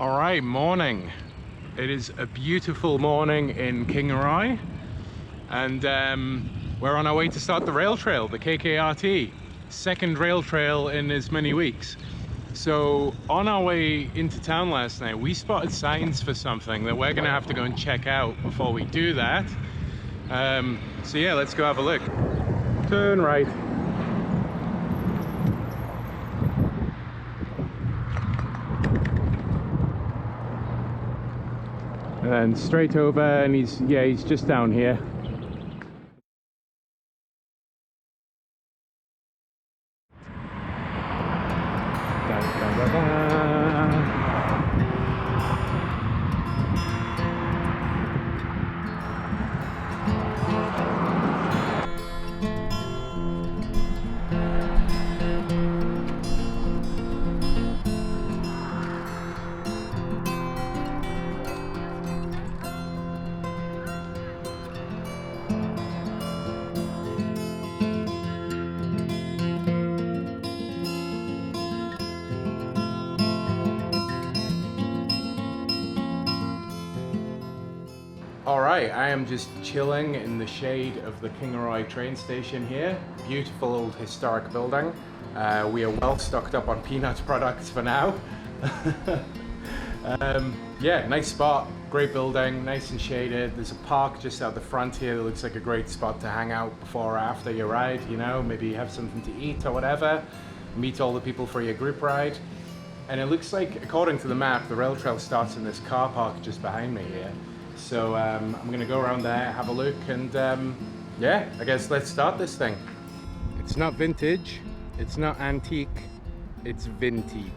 All right, morning. It is a beautiful morning in Kingaroy, and we're on our way to start the rail trail, the KKRT, second rail trail in as many weeks. So on our way into town last night, we spotted signs for something that we're gonna have to go and check out before we do that. So yeah, let's go have a look. Turn right. And straight over, and he's just down here. Alright, I am just chilling in the shade of the Kingaroy train station here. Beautiful old historic building. We are well stocked up on peanut products for now. Yeah, nice spot, great building, nice and shaded. There's a park just out the front here that looks like a great spot to hang out before or after your ride, you know, maybe have something to eat or whatever, meet all the people for your group ride. And it looks like, according to the map, the rail trail starts in this car park just behind me here. So I'm gonna go around there, have a look, and yeah, I guess let's start this thing. It's not vintage, it's not antique, it's vintage.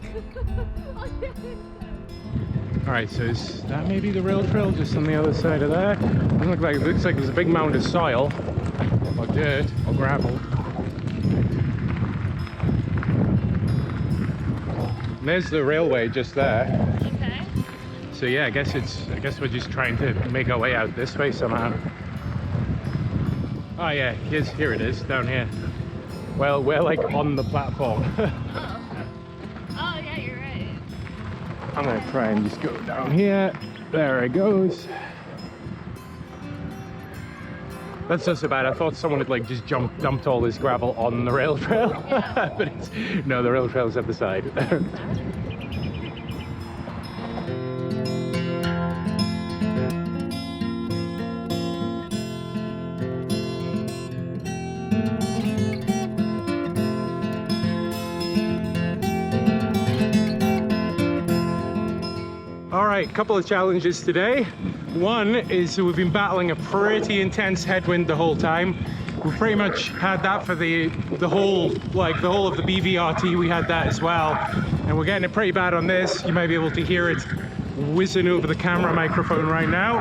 Alright, so is that maybe the rail trail just on the other side of there? It looks like there's a big mound of soil, or dirt, or gravel. And there's the railway just there. So yeah, I guess we're just trying to make our way out this way somehow. Oh yeah, here it is, down here. Well, we're like on the platform. Oh yeah, you're right. I'm gonna try and just go down here. There it goes. That's not so bad. I thought someone had like just dumped all this gravel on the rail trail. Yeah. But no, the rail trail's at the side. Alright, couple of challenges today. One is we've been battling a pretty intense headwind the whole time. We've pretty much had that for the whole of the BVRT. We had that as well, and we're getting it pretty bad on this. You might be able to hear it whizzing over the camera microphone right now.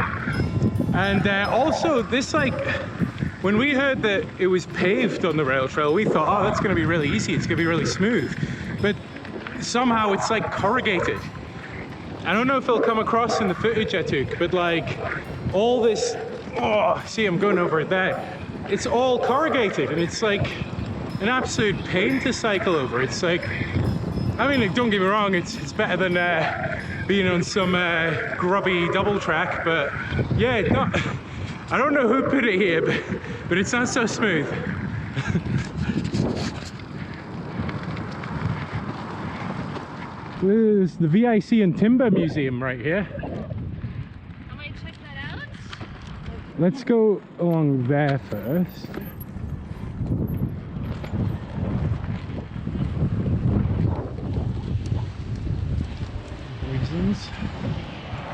And also this, when we heard that it was paved on the rail trail, we thought, oh, that's going to be really easy, it's going to be really smooth. But somehow it's like corrugated. I don't know if it'll come across in the footage I took, but like all this, oh, see, I'm going over it there. It's all corrugated, and it's like an absolute pain to cycle over. It's like, I mean, don't get me wrong, it's better than being on some grubby double track, but yeah, I don't know who put it here, but it's not so smooth. There's the VIC and Timber Museum right here. I might check that out. Let's go along there first. Reasons.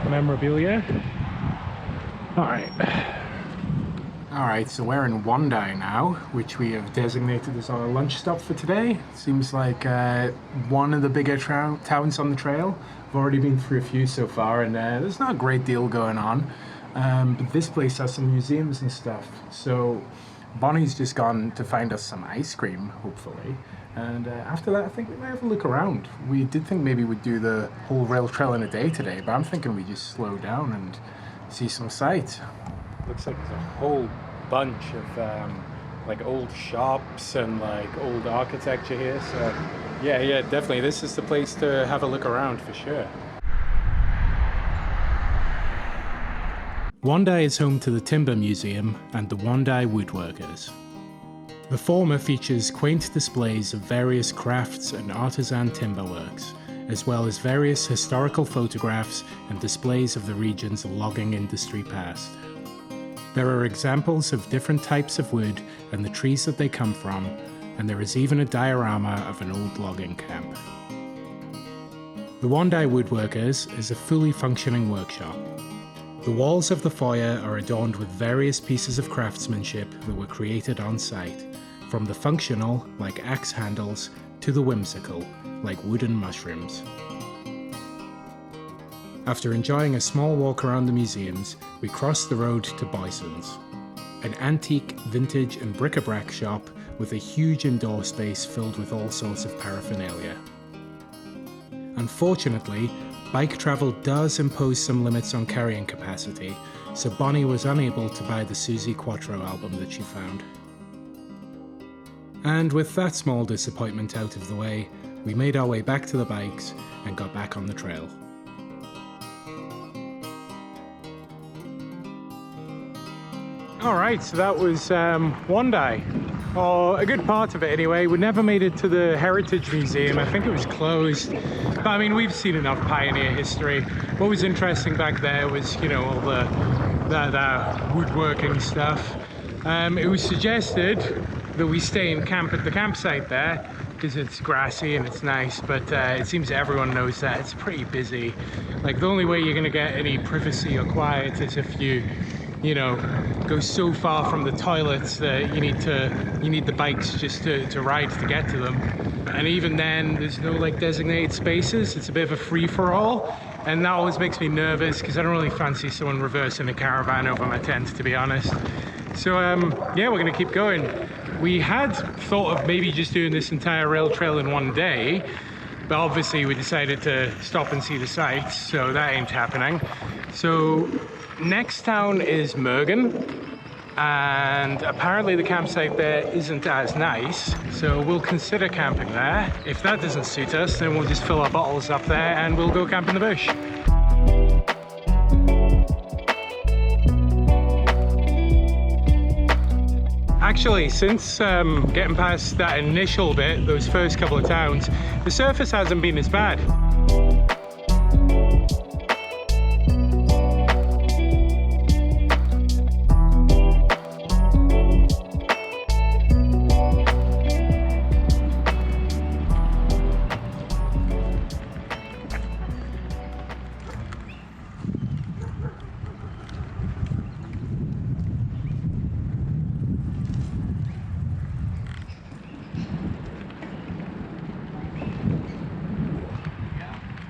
Memorabilia. Alright, so we're in Wandai now, which we have designated as our lunch stop for today. Seems like one of the bigger towns on the trail. I've already been through a few so far, and there's not a great deal going on. But this place has some museums and stuff. So Bonnie's just gone to find us some ice cream, hopefully. And after that, I think we might have a look around. We did think maybe we'd do the whole rail trail in a day today, but I'm thinking we just slow down and see some sights. Looks like there's a whole bunch of like old shops and like old architecture here. So yeah, definitely this is the place to have a look around for sure. Wandai is home to the Timber Museum and the Wandai Woodworkers. The former features quaint displays of various crafts and artisan timberworks, as well as various historical photographs and displays of the region's logging industry past. There are examples of different types of wood and the trees that they come from, and there is even a diorama of an old logging camp. The Wandai Woodworkers is a fully functioning workshop. The walls of the foyer are adorned with various pieces of craftsmanship that were created on site, from the functional, like axe handles, to the whimsical, like wooden mushrooms. After enjoying a small walk around the museums, we crossed the road to Boyson's, an antique, vintage and bric-a-brac shop with a huge indoor space filled with all sorts of paraphernalia. Unfortunately, bike travel does impose some limits on carrying capacity, so Bonnie was unable to buy the Suzi Quattro album that she found. And with that small disappointment out of the way, we made our way back to the bikes and got back on the trail. Alright, so that was Wandai, or a good part of it anyway. We never made it to the Heritage Museum. I think it was closed, but I mean, we've seen enough pioneer history. What was interesting back there was, you know, all the woodworking stuff. It was suggested that we stay in camp at the campsite there because it's grassy and it's nice, but it seems everyone knows that it's pretty busy. Like, the only way you're gonna get any privacy or quiet is if you know, go so far from the toilets that you need the bikes just to ride to get to them. And even then, there's no like designated spaces. It's a bit of a free-for-all, and that always makes me nervous because I don't really fancy someone reversing a caravan over my tent, to be honest. So yeah, we're gonna keep going. We had thought of maybe just doing this entire rail trail in one day, but obviously we decided to stop and see the sights, so that ain't happening. So next town is Mergen, and apparently the campsite there isn't as nice, so we'll consider camping there. If that doesn't suit us, then we'll just fill our bottles up there and we'll go camp in the bush. Actually, since getting past that initial bit, those first couple of towns, the surface hasn't been as bad.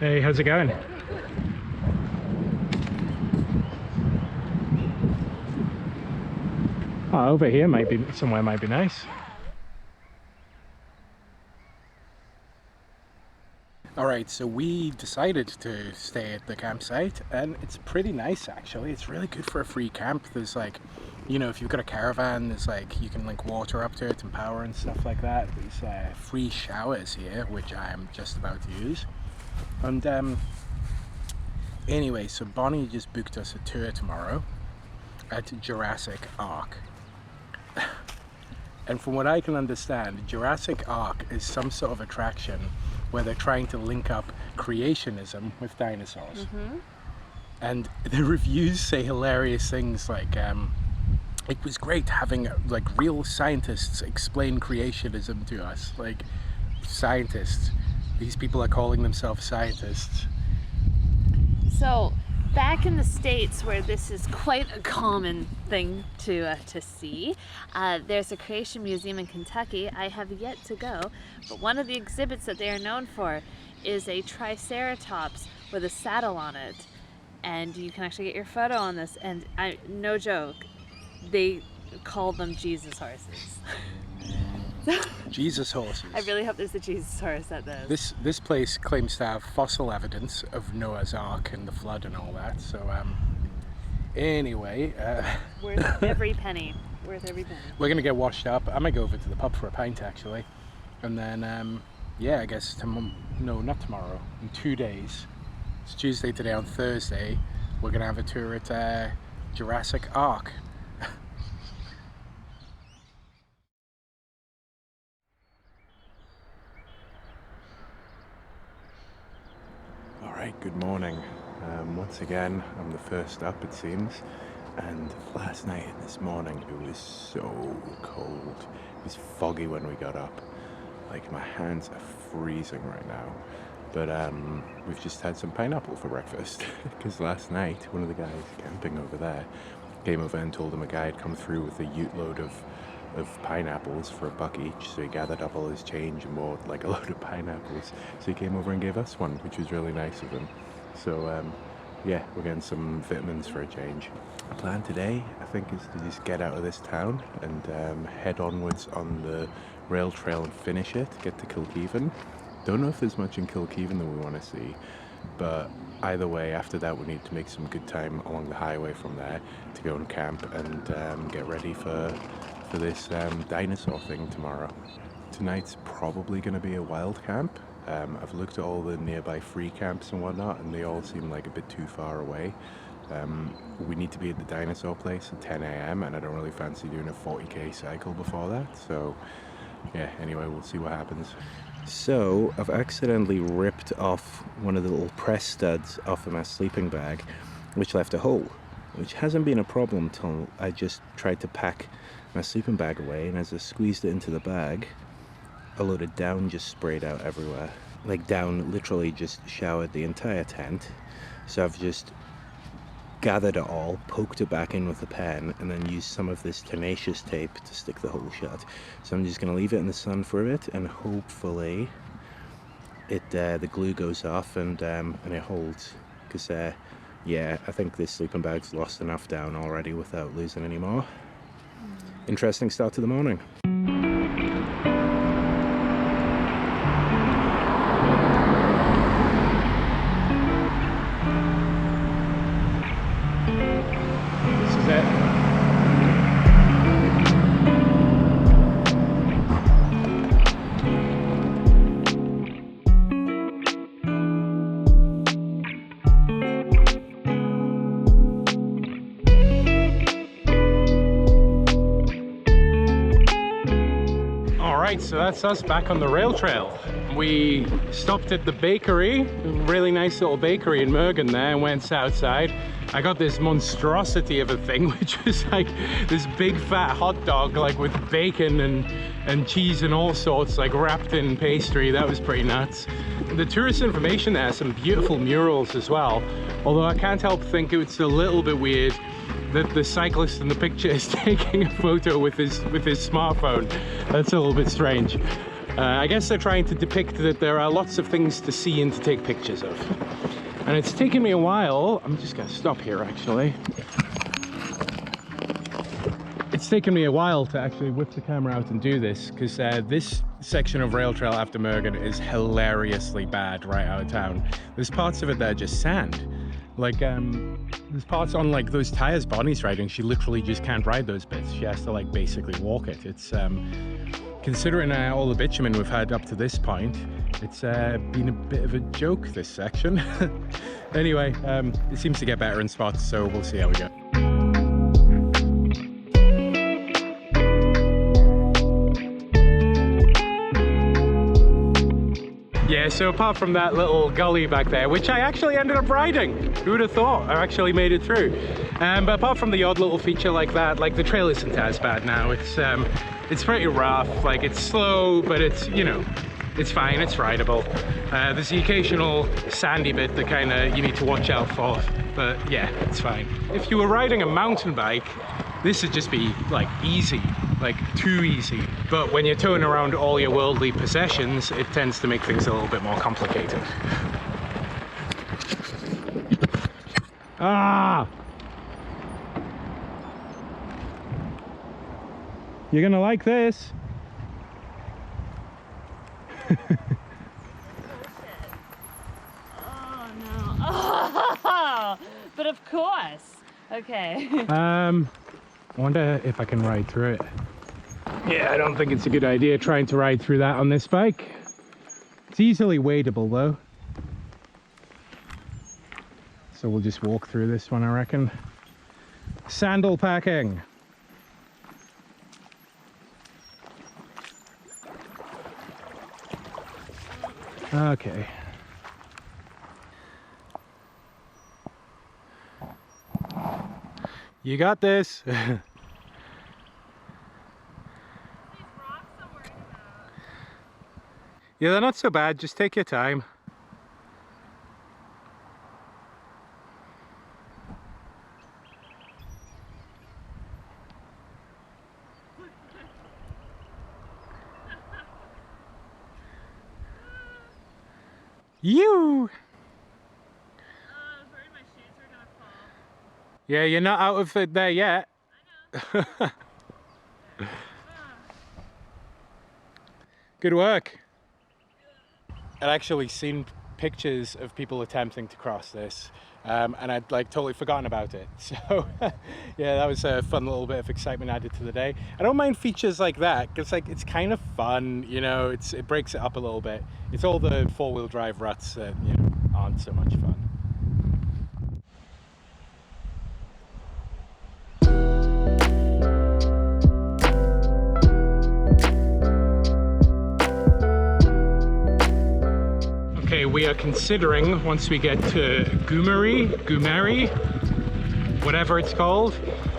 Hey, how's it going? Oh, over here might be somewhere might be nice. Alright, so we decided to stay at the campsite, and it's pretty nice actually. It's really good for a free camp. There's like, you know, if you've got a caravan, there's like, you can link water up to it and power and stuff like that. There's free showers here, which I am just about to use. And anyway, so Bonnie just booked us a tour tomorrow at Jurassic Ark. And from what I can understand, Jurassic Ark is some sort of attraction where they're trying to link up creationism with dinosaurs. Mm-hmm. And the reviews say hilarious things like, it was great having like real scientists explain creationism to us. Like, scientists. These people are calling themselves scientists. So, back in the States where this is quite a common thing to see, there's a creation museum in Kentucky. I have yet to go, but one of the exhibits that they are known for is a triceratops with a saddle on it. And you can actually get your photo on this, and no joke, they call them Jesus horses. Jesus horses. I really hope there's a Jesus horse at this. This place claims to have fossil evidence of Noah's Ark and the flood and all that. So anyway, worth every penny. Worth every penny. We're gonna get washed up. I might go over to the pub for a pint actually, and then yeah, I guess no, not tomorrow. In 2 days. It's Tuesday today. On Thursday, we're gonna have a tour at Jurassic Ark. Alright, good morning. Once again, I'm the first up it seems, and last night and this morning it was so cold. It was foggy when we got up. Like, my hands are freezing right now. But we've just had some pineapple for breakfast because last night one of the guys camping over there came over and told him a guy had come through with a ute load of pineapples for $1 each, so he gathered up all his change and bought like a load of pineapples. So he came over and gave us one, which was really nice of him. So yeah, we're getting some vitamins for a change. The plan today, I think, is to just get out of this town and head onwards on the rail trail and finish it, get to Kilkivan. Don't know if there's much in Kilkivan that we want to see, but either way, after that we need to make some good time along the highway from there to go and camp and get ready for this dinosaur thing tomorrow. Tonight's probably going to be a wild camp. I've looked at all the nearby free camps and whatnot, and they all seem like a bit too far away. We need to be at the dinosaur place at 10 AM, and I don't really fancy doing a 40k cycle before that, so yeah, anyway, we'll see what happens. So I've accidentally ripped off one of the little press studs off of my sleeping bag, which left a hole, which hasn't been a problem till I just tried to pack my sleeping bag away, and as I squeezed it into the bag, a load of down just sprayed out everywhere. Like, down literally just showered the entire tent. So I've just gathered it all, poked it back in with a pen, and then used some of this tenacious tape to stick the hole shut. So I'm just going to leave it in the sun for a bit, and hopefully the glue goes off and it holds. Because yeah, I think this sleeping bag's lost enough down already without losing any more. Interesting start to the morning. So that's us back on the rail trail. We stopped at the bakery, a really nice little bakery in Mergen there, and went outside. I got this monstrosity of a thing, which was like this big fat hot dog, like with bacon and cheese and all sorts, like wrapped in pastry. That was pretty nuts. The tourist information there has some beautiful murals as well, although I can't help think it's a little bit weird that the cyclist in the picture is taking a photo with his smartphone. That's a little bit strange. I guess they're trying to depict that there are lots of things to see and to take pictures of. And it's taken me a while. I'm just gonna stop here actually. It's taken me a while to actually whip the camera out and do this, because this section of rail trail after Mergen is hilariously bad right out of town. There's parts of it that are just sand. Like, there's parts on like those tires Bonnie's riding, she literally just can't ride those bits. She has to like basically walk it. It's considering all the bitumen we've had up to this point, it's been a bit of a joke, this section. Anyway, it seems to get better in spots, so we'll see how we go. Yeah, so apart from that little gully back there, which I actually ended up riding, who would have thought I actually made it through? But apart from the odd little feature like that, like the trail isn't as bad now. It's pretty rough, like it's slow, but it's, you know, it's fine, it's rideable. There's the occasional sandy bit that kind of you need to watch out for, but yeah, it's fine. If you were riding a mountain bike, this would just be like easy, like too easy. But when you're towing around all your worldly possessions, it tends to make things a little bit more complicated. Ah! You're gonna like this. Oh no. Oh, but of course. Okay. I wonder if I can ride through it. Yeah, I don't think it's a good idea trying to ride through that on this bike. It's easily wadeable though. So we'll just walk through this one, I reckon. Sandal packing. Okay. You got this. These rocks I'm worried about. Yeah, they're not so bad. Just take your time. You. I was worried my shoes were gonna fall. Yeah, you're not out of it there yet. I know. Good work. I'd actually seen pictures of people attempting to cross this, and I'd like totally forgotten about it. So yeah, that was a fun little bit of excitement added to the day. I don't mind features like that because like it's kind of fun, you know. It breaks it up a little bit. It's all the four-wheel drive ruts that, you know, aren't so much fun. Okay, we are considering once we get to Gumeri, whatever it's called,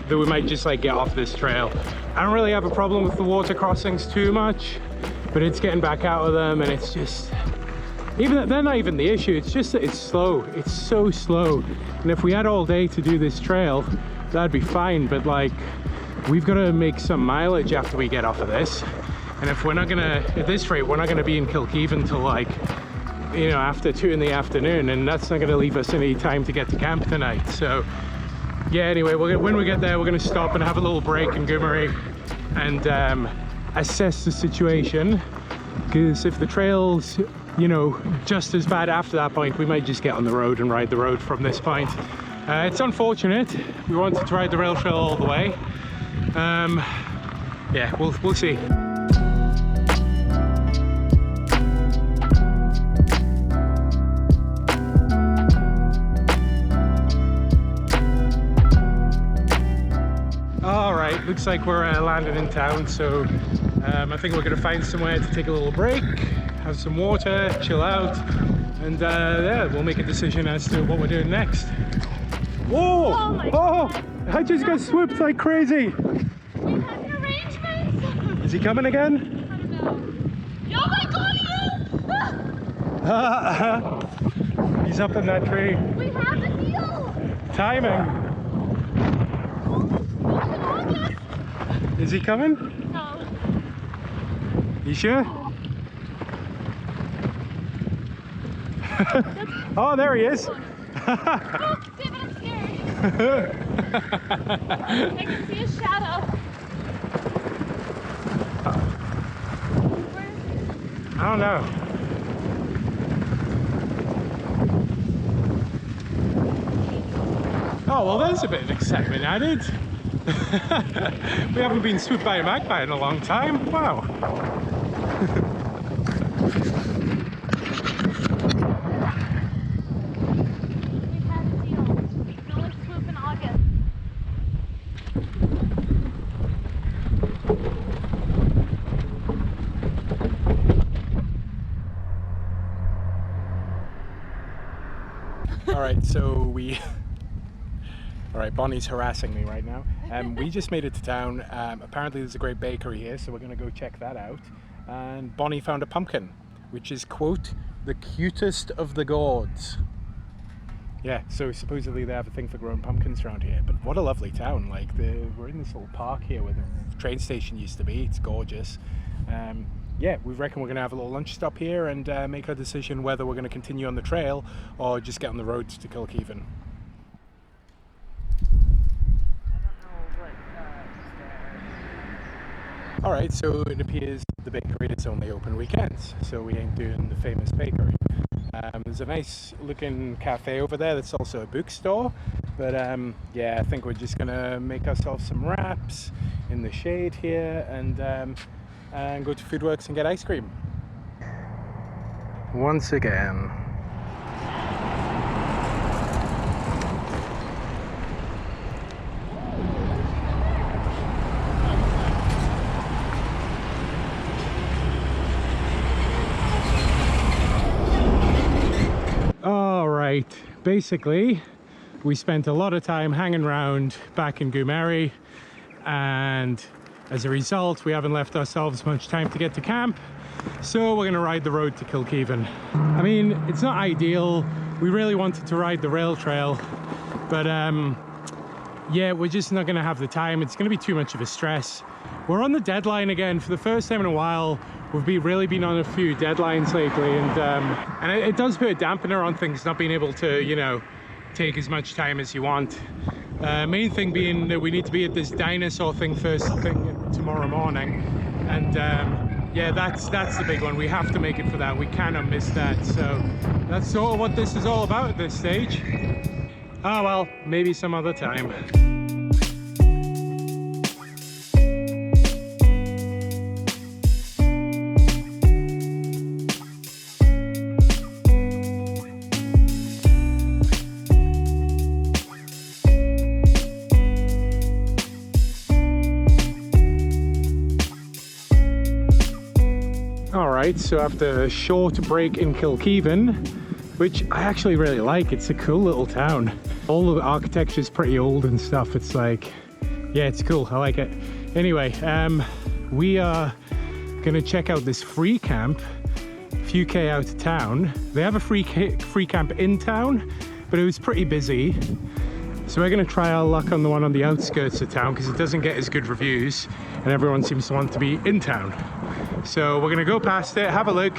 that we might just like get off this trail. I don't really have a problem with the water crossings too much, but it's getting back out of them, and it's just, even they're not even the issue. It's just that it's slow. It's so slow, and if we had all day to do this trail, that'd be fine. But like, we've got to make some mileage after we get off of this, and if we're not gonna, at this rate, we're not gonna be in Kilkivan till like, you know, after 2 in the afternoon, and that's not going to leave us any time to get to camp tonight. So yeah, anyway, when we get there, we're going to stop and have a little break in Gumeri and assess the situation, because if the trail's, you know, just as bad after that point, we might just get on the road and ride the road from this point. It's unfortunate. We wanted to ride the rail trail all the way. Yeah, we'll see. Looks like we're landing in town, so I think we're going to find somewhere to take a little break, have some water, chill out, and yeah, we'll make a decision as to what we're doing next. Whoa! Oh my God. I just got swooped like crazy! We had an arrangement! Is he coming again? I don't know. Oh my God, he is! He's up in that tree. We have the deal! Timing! Is he coming? No. You sure? Oh, there he is! Oh, David, I'm scared. I can see a shadow. Where is he? I don't know. Oh, well, there's a bit of excitement added. We haven't been swooped by a magpie in a long time. Wow. We had a deal. We can only swoop in August. All right, so all right, Bonnie's harassing me right now. We just made it to town. Apparently there's a great bakery here, so we're gonna go check that out. And Bonnie found a pumpkin, which is, quote, the cutest of the gourds. Yeah, so supposedly they have a thing for growing pumpkins around here. But what a lovely town. Like, we're in this little park here where the train station used to be. It's gorgeous. Yeah, we reckon we're gonna have a little lunch stop here and make our decision whether we're gonna continue on the trail or just get on the road to Kilkivan. Alright, so it appears the bakery is only open weekends, so we ain't doing the famous bakery. There's a nice looking cafe over there that's also a bookstore, but yeah, I think we're just gonna make ourselves some wraps in the shade here and go to Foodworks and get ice cream. Once again. basically we spent a lot of time hanging around back in Goumeri, and as a result we haven't left ourselves much time to get to camp, so we're going to ride the road to Kilkivan. I mean, it's not ideal. We really wanted to ride the rail trail, but yeah, we're just not going to have the time. It's going to be too much of a stress. We're on the deadline again for the first time in a while. We've really been on a few deadlines lately, and it does put a dampener on things, not being able to, you know, take as much time as you want. Main thing being that we need to be at this dinosaur thing first thing tomorrow morning, and yeah, that's the big one. We have to make it for that. We cannot miss that. So that's sort of what this is all about at this stage. Oh well, maybe some other time. Alright, so after a short break in Kilkivan, which I actually really like, it's a cool little town. All of the architecture is pretty old and stuff. It's like, yeah, it's cool. I like it. Anyway, we are gonna check out this free camp a few K out of town. They have a free camp in town, but it was pretty busy. So we're gonna try our luck on the one on the outskirts of town because it doesn't get as good reviews and everyone seems to want to be in town. So we're gonna go past it, have a look.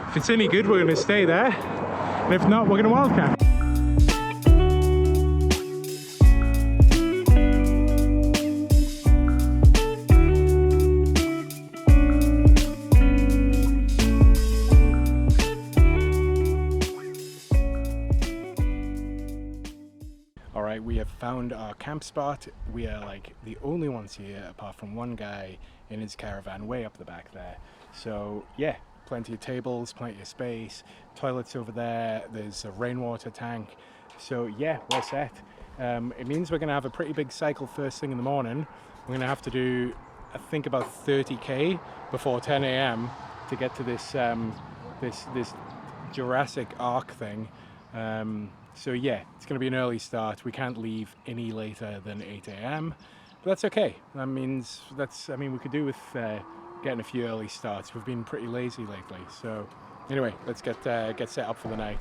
If it's any good, we're gonna stay there. And if not, we're gonna wildcamp. All right, we have found our camp spot. We are like the only ones here, apart from one guy in his caravan way up the back there. So yeah, plenty of tables, plenty of space, toilets over there, there's a rainwater tank. So yeah, we're set. It means we're gonna have a pretty big cycle first thing in the morning. We're gonna have to do, I think, about 30K before 10 a.m. to get to this this Jurassic Ark thing. So yeah, it's gonna be an early start. We can't leave any later than 8 a.m. But that's okay. That means we could do with getting a few early starts. We've been pretty lazy lately. So anyway, let's get set up for the night.